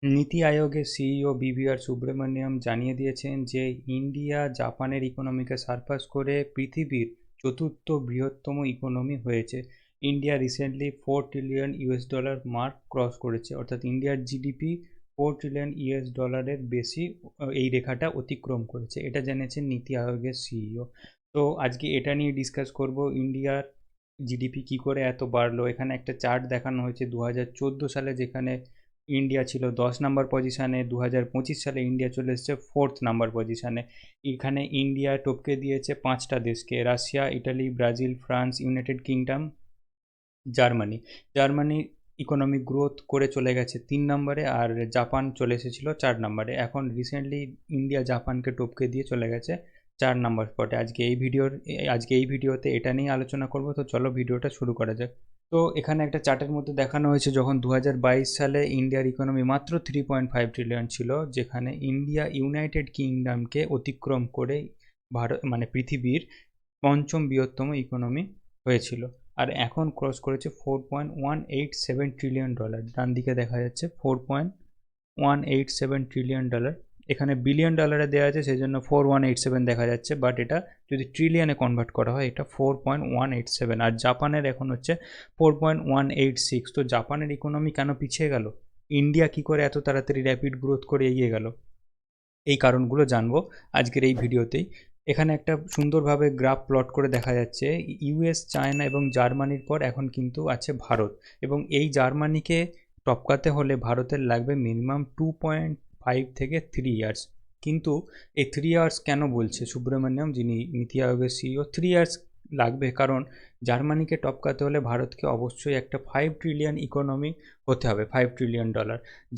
নীতি আয়োগের CEO BVR Subramaniam জানিয়ে দিয়েছেন যে ইন্ডিয়া জাপানের ইকোনমিকে সারপাস করে পৃথিবীর চতুর্থ বৃহত্তম ইকোনমি হয়েছে। India recently $4 trillion mark cross করেছে, অর্থাৎ ইন্ডিয়ার জিডিপি $4 ট্রিলিয়ন বেশি এই রেখাটা অতিক্রম করেছে। এটা জেনেছেন নীতি আয়োগের সিইও। তো আজকে এটা নিয়ে ডিসকাস করব, ইন্ডিয়ার জিডিপি কি করে এত বাড়লো। এখানে একটা চার্ট দেখানো হয়েছে 2014 সালে, যেখানে ইন্ডিয়া ছিল 10 নম্বর পজিশানে। 2025 সালে ইন্ডিয়া চলে এসেছে 4th নাম্বার পজিশানে। এখানে ইন্ডিয়া টপকে দিয়েছে 5টা দেশকে: Russia, Italy, Brazil, France, United kingdom, Germany. Germany economic growth করে চলে গেছে 3 নম্বরে, আর জাপান চলে এসেছিলো 4 নম্বরে। এখন রিসেন্টলি ইন্ডিয়া জাপানকে টপকে দিয়ে চলে গেছে 4 নম্বর স্পটে। আজকে এই ভিডিওতে এটা নিয়ে আলোচনা করব। তো চলো ভিডিওটা শুরু করা যাক। তো এখানে একটা চার্টের মধ্যে দেখানো হয়েছে যখন 2022 সালে ইন্ডিয়ার ইকোনমি মাত্র 3.5 ট্রিলিয়ন ছিল, যেখানে ইন্ডিয়া ইউনাইটেড কিংডমকে অতিক্রম করে ভারত মানে পৃথিবীর পঞ্চম বৃহত্তম ইকোনমি হয়েছিল। আর এখন ক্রস করেছে $4.187 ট্রিলিয়ন। ডান দিকে দেখা যাচ্ছে $4.187 ট্রিলিয়ন। এখানে বিলিয়ন ডলারে দেওয়া আছে, সেই জন্য 4187 দেখা যাচ্ছে, বাট এটা যদি ট্রিলিয়নে কনভার্ট করা হয় এটা 4.187। আর জাপানের এখন হচ্ছে 4.186। তো জাপানের ইকোনমি কেন পিছিয়ে গেল, ইন্ডিয়া কি করে এত তাড়াতাড়ি র্যাপিড গ্রোথ করে এগিয়ে গেল, এই কারণগুলো জানবো আজকের এই ভিডিওতেই। এখানে একটা সুন্দরভাবে গ্রাফ প্লট করে দেখা যাচ্ছে ইউএস, চায়না এবং জার্মানির পর এখন কিন্তু আছে ভারত। এবং এই জার্মানিকে টপকাতে হলে ভারতের লাগবে মিনিমাম 2.5 থেকে 3 ইয়ার্স। কিন্তু এই 3 ইয়ার্স কেন বলছে সুব্রমণ্যম, যিনি নীতি আয়োগের সিইও? 3 ইয়ার্স লাগবে কারণ জার্মানিকে টপকাতে হলে ভারতকে অবশ্যই একটা 5 ট্রিলিয়ন ইকোনমি হতে হবে, $5 ট্রিলিয়ন।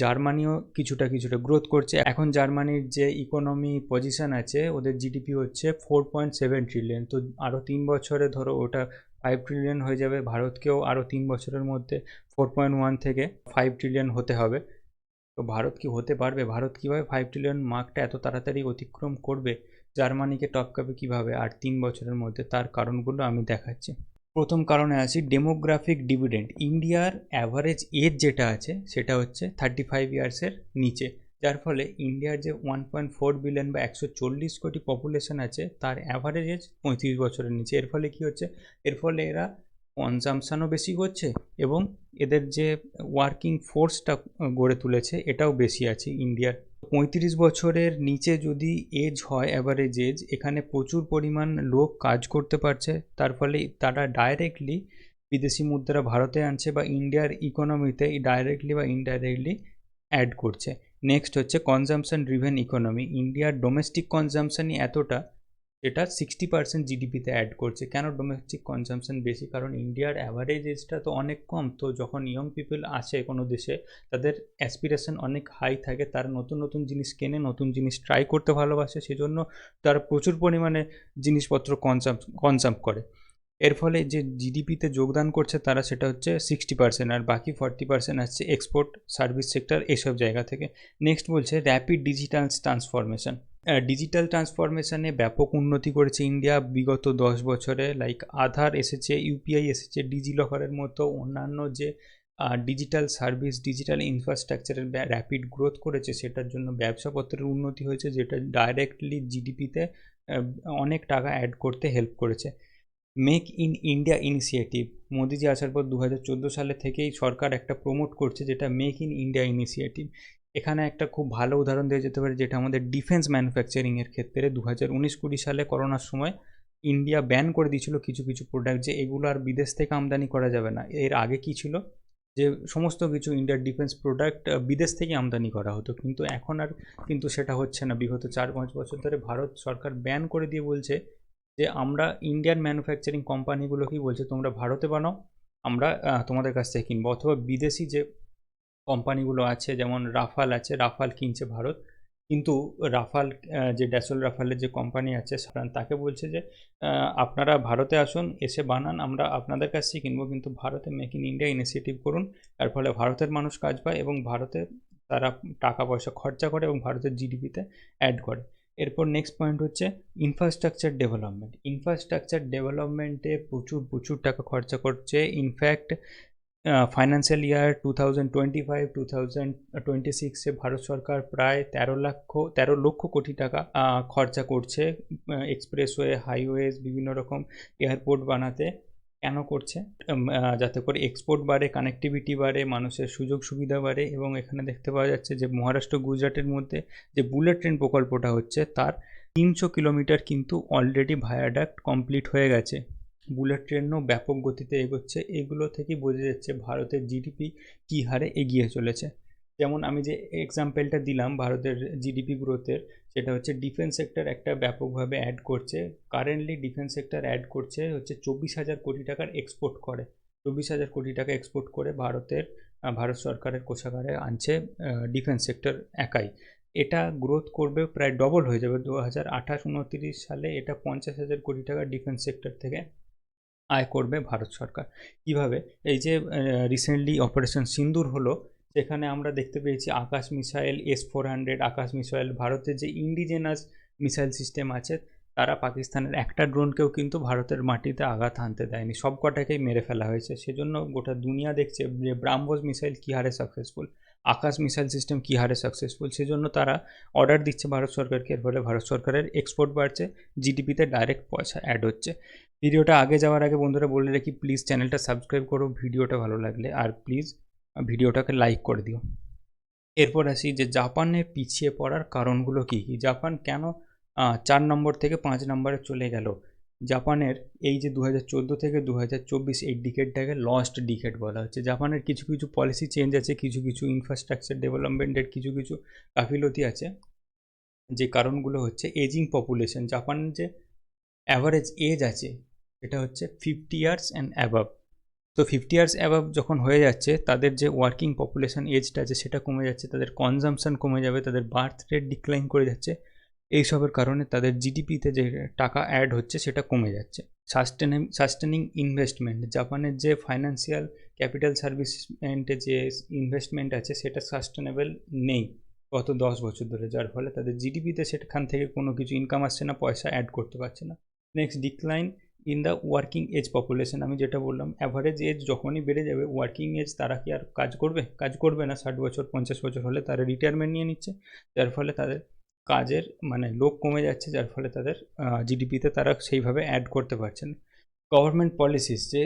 জার্মানিও কিছুটা গ্রোথ করছে। এখন জার্মানির যে ইকোনমি পজিশন আছে, ওদের জিডিপি হচ্ছে 4.7 ট্রিলিয়ন। তো আরও 3 বছরে ধরো ওটা 5 ট্রিলিয়ন হয়ে যাবে। ভারতকেও আরও 3 বছরের মধ্যে 4.1 থেকে 5 ট্রিলিয়ন হতে হবে। তো ভারত কি হতে পারবে? ভারত কীভাবে 5 ট্রিলিয়ন মার্কটা এত তাড়াতাড়ি অতিক্রম করবে, জার্মানিকে টপকাবে কীভাবে আর 3 বছরের মধ্যে, তার কারণগুলো আমি দেখাচ্ছি। প্রথম কারণে আসি, ডেমোগ্রাফিক ডিভিডেন্ড। ইন্ডিয়ার অ্যাভারেজ এজ যেটা আছে সেটা হচ্ছে 35 ইয়ার্সের নিচে, যার ফলে ইন্ডিয়ার যে 1.4 বিলিয়ন বা 140 কোটি পপুলেশন আছে, তার অ্যাভারেজ এজ 35 বছরের নিচে। এর ফলে কী হচ্ছে, এর ফলে এরা কনজামশানও বেশি করছে এবং এদের যে ওয়ার্কিং ফোর্সটা গড়ে তুলেছে এটাও বেশি আছে ইন্ডিয়ার। 35 বছরের নিচে যদি এজ হয়, অ্যাভারেজ এজ, এখানে প্রচুর পরিমাণ লোক কাজ করতে পারছে, তার ফলে তারা ডাইরেক্টলি বিদেশি মুদ্রা ভারতে আনছে বা ইন্ডিয়ার ইকোনমিতে ডাইরেক্টলি বা ইনডাইরেক্টলি অ্যাড করছে। নেক্সট হচ্ছে কনজামশন ড্রিভেন ইকোনমি। ইন্ডিয়ার ডোমেস্টিক কনজামশনই এতটা, যেটা 60% জিডিপিতে অ্যাড করছে। কেন ডোমেস্টিক কনজামশন বেশি? কারণ ইন্ডিয়ার অ্যাভারেজ এজটা তো অনেক কম। তো যখন ইয়ং পিপল আসে কোনো দেশে, তাদের অ্যাসপিরেশন অনেক হাই থাকে, তারা নতুন নতুন জিনিস কেনে, নতুন জিনিস ট্রাই করতে ভালোবাসে, সেজন্য তারা প্রচুর পরিমাণে জিনিসপত্র কনজাম করে। এর ফলে যে জিডিপিতে যোগদান করছে তারা, সেটা হচ্ছে 60%, আর বাকি 40% আসছে এক্সপোর্ট, সার্ভিস সেক্টর, এসব জায়গা থেকে। নেক্সট বলছে র্যাপিড ডিজিটাল ট্রান্সফরমেশন। ডিজিটাল ট্রান্সফরমেশনে ব্যাপক উন্নতি করেছে ইন্ডিয়া বিগত 10 বছরে। লাইক আধার এসেছে, ইউপিআই এসেছে, ডিজিলকারের মতো অন্যান্য যে ডিজিটাল সার্ভিস, ডিজিটাল ইনফ্রাস্ট্রাকচারের র্যাপিড গ্রোথ করেছে, সেটার জন্য ব্যবসাপত্রের উন্নতি হয়েছে, যেটা ডাইরেক্টলি জিডিপিতে অনেক টাকা অ্যাড করতে হেল্প করেছে। মেক ইন ইন্ডিয়া ইনিশিয়েটিভ, মোদিজি আসার পর 2014 সালে থেকেই সরকার একটা প্রমোট করছে, যেটা মেক ইন ইন্ডিয়া ইনিশিয়েটিভ। এখানে একটা খুব ভালো উদাহরণ দেওয়া যেতে পারে, যেটা আমাদের ডিফেন্স ম্যানুফ্যাকচারিংয়ের ক্ষেত্রে 2019-20 সালে করোনার সময় ইন্ডিয়া ব্যান করে দিয়েছিল কিছু কিছু প্রোডাক্ট, যে এগুলো আর বিদেশ থেকে আমদানি করা যাবে না। এর আগে কি ছিল, যে সমস্ত কিছু ইন্ডিয়ার ডিফেন্স প্রোডাক্ট বিদেশ থেকে আমদানি করা হতো, কিন্তু এখন আর কিন্তু সেটা হচ্ছে না। বিগত 4-5 বছর ধরে ভারত সরকার ব্যান করে দিয়ে বলছে যে আমরা ইন্ডিয়ান ম্যানুফ্যাকচারিং কোম্পানিগুলো কি বলছে, তোমরা ভারতে বানাও, আমরা তোমাদের কাছ থেকে কিনবো। অথবা বিদেশি যে কোম্পানিগুলো আছে, যেমন রাফাল আছে, রাফাল কিনছে ভারত, কিন্তু রাফাল যে ড্যাসল রাফালের যে কোম্পানি আছে, তাকে বলছে যে আপনারা ভারতে আসুন, এসে বানান, আমরা আপনাদের কাছ থেকে কিনবো, কিন্তু ভারতে মেক ইন ইন্ডিয়া ইনিশিয়েটিভ করুন। তার ফলে ভারতের মানুষ কাজ পায় এবং ভারতে তারা টাকা পয়সা খরচা করে এবং ভারতের জিডিপিতে অ্যাড করে। এরপর নেক্সট পয়েন্ট হচ্ছে ইনফ্রাস্ট্রাকচার ডেভেলপমেন্ট। ইনফ্রাস্ট্রাকচার ডেভেলপমেন্টে প্রচুর টাকা খরচা করছে। ইনফ্যাক্ট ফাইন্যান্সিয়াল ইয়ার 2025-2026-এ ভারত সরকার প্রায় 13 লক্ষ কোটি টাকা খরচা করছে এক্সপ্রেসওয়ে, হাইওয়েজ, বিভিন্ন রকম এয়ারপোর্ট বানাতে। কেন করছে? যাতে করে এক্সপোর্ট বাড়ে, কানেক্টিভিটি বাড়ে, মানুষের সুযোগ সুবিধা বাড়ে। এবং এখানে দেখতে পাওয়া যাচ্ছে যে মহারাষ্ট্র গুজরাটের মধ্যে যে বুলেট ট্রেন প্রকল্পটা হচ্ছে তার 300 কিলোমিটার কিন্তু অলরেডি ভায়াডাক্ট কমপ্লিট হয়ে গেছে। বুলেট ট্রেনও ব্যাপক গতিতে এগোচ্ছে। এগুলো থেকেই বোঝা যাচ্ছে ভারতের জিডিপি কী হারে এগিয়ে চলেছে। যেমন আমি যে এক্সাম্পলটা দিলাম ভারতের জিডিপি গ্রোথের, সেটা হচ্ছে ডিফেন্স সেক্টর একটা ব্যাপকভাবে অ্যাড করছে। কারেন্টলি ডিফেন্স সেক্টর অ্যাড করছে হচ্ছে 24,000 কোটি টাকার এক্সপোর্ট করে। 24,000 কোটি টাকা এক্সপোর্ট করে ভারত সরকারের কোষাগারে আনছে ডিফেন্স সেক্টর একাই। এটা গ্রোথ করবে, প্রায় ডবল হয়ে যাবে 2028-29 সালে। এটা 50,000 কোটি টাকা ডিফেন্স সেক্টর থেকে আয় করবে ভারত সরকার। কিভাবে? এই যে রিসেন্টলি অপারেশন সিন্দুর হলো, সেখানে আমরা দেখতে পেয়েছি আকাশ মিসাইল, S-400 আকাশ মিসাইল। ভারতের যে ইন্ডিজেনাস মিসাইল সিস্টেম আছে, তারা পাকিস্তানের একটা ড্রোনকেও কিন্তু ভারতের মাটিতে আঘাত হানতে দেয়নি, সব কটাকেই মেরে ফেলা হয়েছে। সেজন্য গোটা দুনিয়া দেখছে যে ব্রাহ্মোস মিসাইল কী হারে সাকসেসফুল, আকাশ মিসাইল সিস্টেম কী হারে সাকসেসফুল। সেজন্য তারা অর্ডার দিচ্ছে ভারত সরকারকে। এর ফলে ভারত সরকারের এক্সপোর্ট বাড়ছে, জিডিপিতে ডাইরেক্ট পয়সা অ্যাড হচ্ছে। ভিডিওটা আগে যাওয়ার আগে বন্ধুরা বলে রাখি, প্লিজ চ্যানেলটা সাবস্ক্রাইব করো ভিডিওটা ভালো লাগলে, আর প্লিজ ভিডিওটাকে লাইক করে দিও। এরপর আসি যে জাপানের পিছিয়ে পড়ার কারণগুলো কী কী। জাপান কেন 4 নম্বর থেকে 5 নম্বরে চলে গেল? জাপানের এই যে 2014 থেকে 2024 এই ডিকেডটাকে লস্ট ডিকেড বলা হচ্ছে। জাপানের কিছু কিছু পলিসি চেঞ্জ আছে, কিছু কিছু ইনফ্রাস্ট্রাকচার ডেভেলপমেন্টের কিছু কিছু গাফিলতি আছে। যে কারণগুলো হচ্ছে এজিং পপুলেশন। জাপানের যে অ্যাভারেজ এজ আছে এটা হচ্ছে 50 ইয়ার্স অ্যান্ড অ্যাবাভ। তো 50 ইয়ার্স অ্যাবাভ যখন হয়ে যাচ্ছে, তাদের যে ওয়ার্কিং পপুলেশন এজটা আছে সেটা কমে যাচ্ছে, তাদের কনজামশন কমে যাবে, তাদের বার্থ রেট ডিক্লাইন করে যাচ্ছে। এইসবের কারণে তাদের জিডিপিতে যে টাকা অ্যাড হচ্ছে সেটা কমে যাচ্ছে। সাস্টেনিং ইনভেস্টমেন্ট, জাপানের যে ফাইন্যান্সিয়াল ক্যাপিটাল সার্ভিসমেন্টে যে ইনভেস্টমেন্ট আছে সেটা সাস্টেনেবল নেই গত 10 বছর ধরে, যার ফলে তাদের জিডিপিতে সেখান থেকে কোনো কিছু ইনকাম আসছে না, পয়সা অ্যাড করতে পারছে না। Next, decline in the working age population. আমি যেটা বললাম, অ্যাভারেজ এজ যখনই বেড়ে যাবে, ওয়ার্কিং এজ তারা কি আর কাজ করবে না। 60 বছর 50 বছর হলে তারা রিটায়ারমেন্ট নিয়ে নিচ্ছে, যার ফলে তাদের কাজের লোক কমে যাচ্ছে, যার ফলে তাদের জিডিপিতে তারা সেইভাবে অ্যাড করতে পারছে না। গভর্নমেন্ট পলিসিস, যে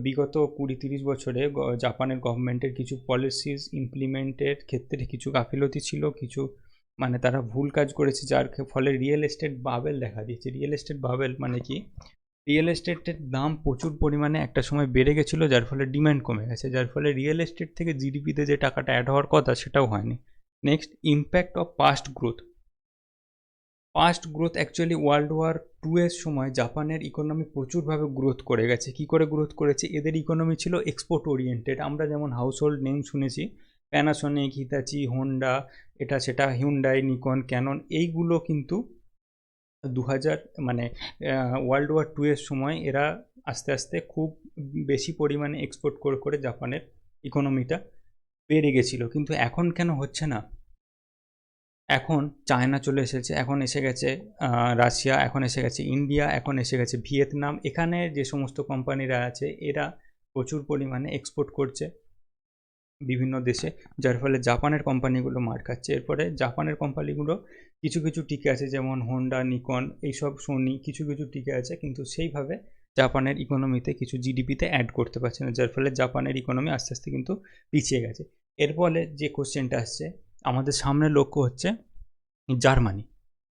বিগত 20-30 বছরে জাপানের গভর্নমেন্টের কিছু পলিসিস ইমপ্লিমেন্টের ক্ষেত্রে কিছু গাফিলতি ছিল, কিছু তারা ভুল কাজ করেছে, যার ফলে রিয়েল এস্টেট বাবেল দেখা দিয়েছে। রিয়েল এস্টেট বাবেল মানে কি? রিয়েল এস্টেটের দাম প্রচুর পরিমাণে একটা সময় বেড়ে গেছিলো, যার ফলে ডিম্যান্ড কমে গেছে, যার ফলে রিয়েল এস্টেট থেকে জিডিপিতে যে টাকাটা অ্যাড হওয়ার কথা সেটাও হয়নি। Next, impact of past growth actually world war 2 এর সময় জাপানের ইকোনমি প্রচুরভাবে গ্রোথ করে গেছে। কী করে গ্রোথ করেছে? এদের ইকোনমি ছিল এক্সপোর্ট ওরিয়েন্টেড। আমরা যেমন হাউসহোল্ড নেম শুনেছি, প্যানাসোনিক, হিতাচি, হোন্ডা, এটা সেটা, হিউন্ডাই, নিকন, ক্যানন, এইগুলো কিন্তু 2000 ওয়ার্ল্ড ওয়ার 2 এর সময় এরা আস্তে আস্তে খুব বেশি পরিমাণে এক্সপোর্ট করে করে জাপানের ইকোনমিটা বেড়ে গেছিলো। কিন্তু এখন কেন হচ্ছে না? এখন চায়না চলে এসেছে, এখন এসে গেছে রাশিয়া, এখন এসে গেছে ইন্ডিয়া, এখন এসে গেছে ভিয়েতনাম। এখানে যে সমস্ত কোম্পানিরা আছে এরা প্রচুর পরিমাণে এক্সপোর্ট করছে বিভিন্ন দেশে, যার ফলে জাপানের কোম্পানিগুলো মার খাচ্ছে। এরপরে জাপানের কোম্পানিগুলো কিছু কিছু টিকে আছে, যেমন হোন্ডা, নিকন, এইসব, সোনি, কিছু কিছু টিকে আছে, কিন্তু সেইভাবে জাপানের ইকোনমিতে কিছু জিডিপিতে অ্যাড করতে পারছে না, যার ফলে জাপানের ইকোনমি আস্তে আস্তে কিন্তু পিছিয়ে গেছে। এর ফলে যে কোশ্চেনটা আসছে, আমাদের সামনের লক্ষ্য হচ্ছে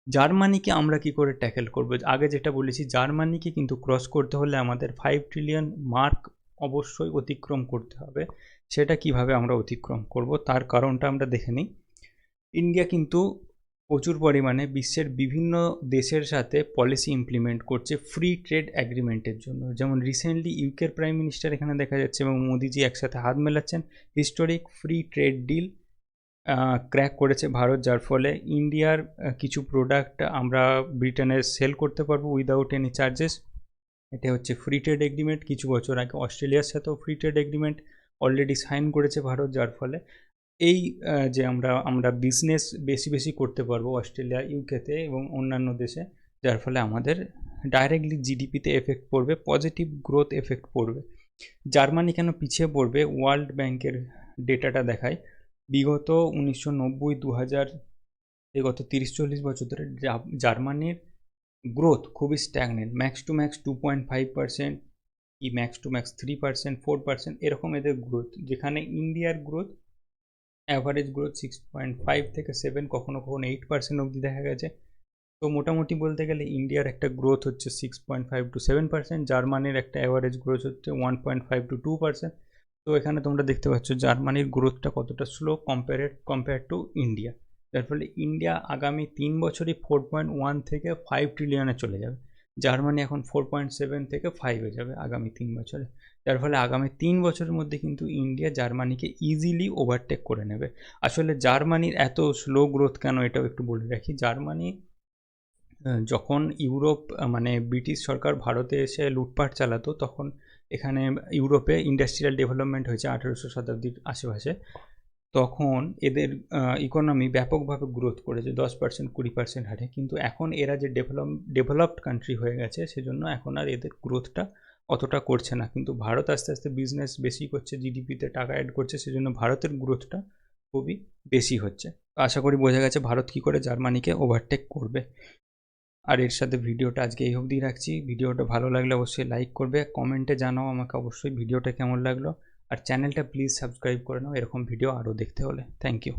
জার্মানিকে আমরা কি করে ট্যাকেল করব? আগে যেটা বলেছি, জার্মানিকে কিন্তু ক্রস করতে হলে আমাদের 5 ট্রিলিয়ন মার্ক অবশ্যই অতিক্রম করতে হবে। সেটা কিভাবে আমরা অতিক্রম করব তার কারণটা আমরা দেখে নিই। ইন্ডিয়া কিন্তু প্রচুর পরিমাণে বিশ্বের বিভিন্ন দেশের সাথে পলিসি ইমপ্লিমেন্ট করছে ফ্রি ট্রেড অ্যাগ্রিমেন্টের জন্য। যেমন রিসেন্টলি ইউকের প্রাইম মিনিস্টার এখানে দেখা যাচ্ছে এবং মোদিজি একসাথে হাত মেলাচ্ছেন। Historic free trade deal crack করেছে ভারত, যার ফলে ইন্ডিয়ার কিছু প্রোডাক্ট আমরা ব্রিটেনে সেল করতে পারবো উইদাউট এনি চার্জেস। এটা হচ্ছে ফ্রি ট্রেড এগ্রিমেন্ট। কিছু বছর আগে অস্ট্রেলিয়ার সাথেও free trade agreement already sign করেছে ভারত, যার ফলে এই যে আমরা বিজনেস বেশি বেশি করতে পারবো অস্ট্রেলিয়া, ইউকেতে এবং অন্যান্য দেশে, যার ফলে আমাদের ডাইরেক্টলি জিডিপিতে এফেক্ট পড়বে, পজিটিভ গ্রোথ এফেক্ট পড়বে। জার্মানি কেন পিছিয়ে পড়বে, ওয়ার্ল্ড ব্যাংকের ডেটাটা দেখায় বিগত 1990-2000 এই গত 30-40 বছর ধরে জার্মানির গ্রোথ খুবই স্ট্যাগনেন্ট, ম্যাক্স টু ম্যাক্স 2.5%, কি ম্যাক্স টু ম্যাক্স 3%, 4% এরকম এদের গ্রোথ, যেখানে ইন্ডিয়ার গ্রোথ অ্যাভারেজ গ্রোথ 6.5 থেকে 7, কখনো কখনো 8% অবধি দেখা গেছে। তো মোটামুটি বলতে গেলে ইন্ডিয়ার একটা গ্রোথ হচ্ছে 6.5 to 7%, জার্মানির একটা অ্যাভারেজ গ্রোথ হচ্ছে 1.5 to 2%। তো এখানে তোমরা দেখতে পাচ্ছ জার্মানির গ্রোথটা কতটা স্লো কম্পেয়ার টু ইন্ডিয়া, যার ফলে ইন্ডিয়া আগামী 3 বছরই 4.1 থেকে 5 ট্রিলিয়নে চলে যাবে, জার্মানি এখন 4.7 থেকে 5-এ যাবে আগামী 3 বছরে। যার ফলে আগামী 3 বছরের মধ্যে কিন্তু ইন্ডিয়া জার্মানিকে ইজিলি ওভারটেক করে নেবে। আসলে জার্মানির এত স্লো গ্রোথ কেন, এটাও একটু বলে রাখি। জার্মানি যখন ইউরোপ মানে ব্রিটিশ সরকার ভারতে এসে লুটপাট চালাতো, তখন এখানে ইউরোপে ইন্ডাস্ট্রিয়াল ডেভেলপমেন্ট হয়েছে 1800 শতাব্দীর আশেপাশে। তখন এদের ইকোনমি ব্যাপকভাবে গ্রোথ করেছে 10%, 20% হারে। কিন্তু এখন এরা যে ডেভেলপড কান্ট্রি হয়ে গেছে, সেজন্য এখন আর এদের গ্রোথটা অতটা করছে না। কিন্তু ভারত আস্তে আস্তে বিজনেস বেশি করছে, জিডিপিতে টাকা অ্যাড করছে, সেজন্য ভারতের গ্রোথটা খুবই বেশি হচ্ছে। তো আশা করি বোঝা গেছে ভারত কী করে জার্মানিকে ওভারটেক করবে। আর এর সাথে ভিডিওটা আজকে এই অবধি রাখছি। ভিডিওটা ভালো লাগলে অবশ্যই লাইক করবে, কমেন্টে জানাও আমাকে অবশ্যই ভিডিওটা কেমন লাগলো, আর চ্যানেলটা প্লিজ সাবস্ক্রাইব করে নাও এরকম ভিডিও আরও দেখতে হলে। Thank you.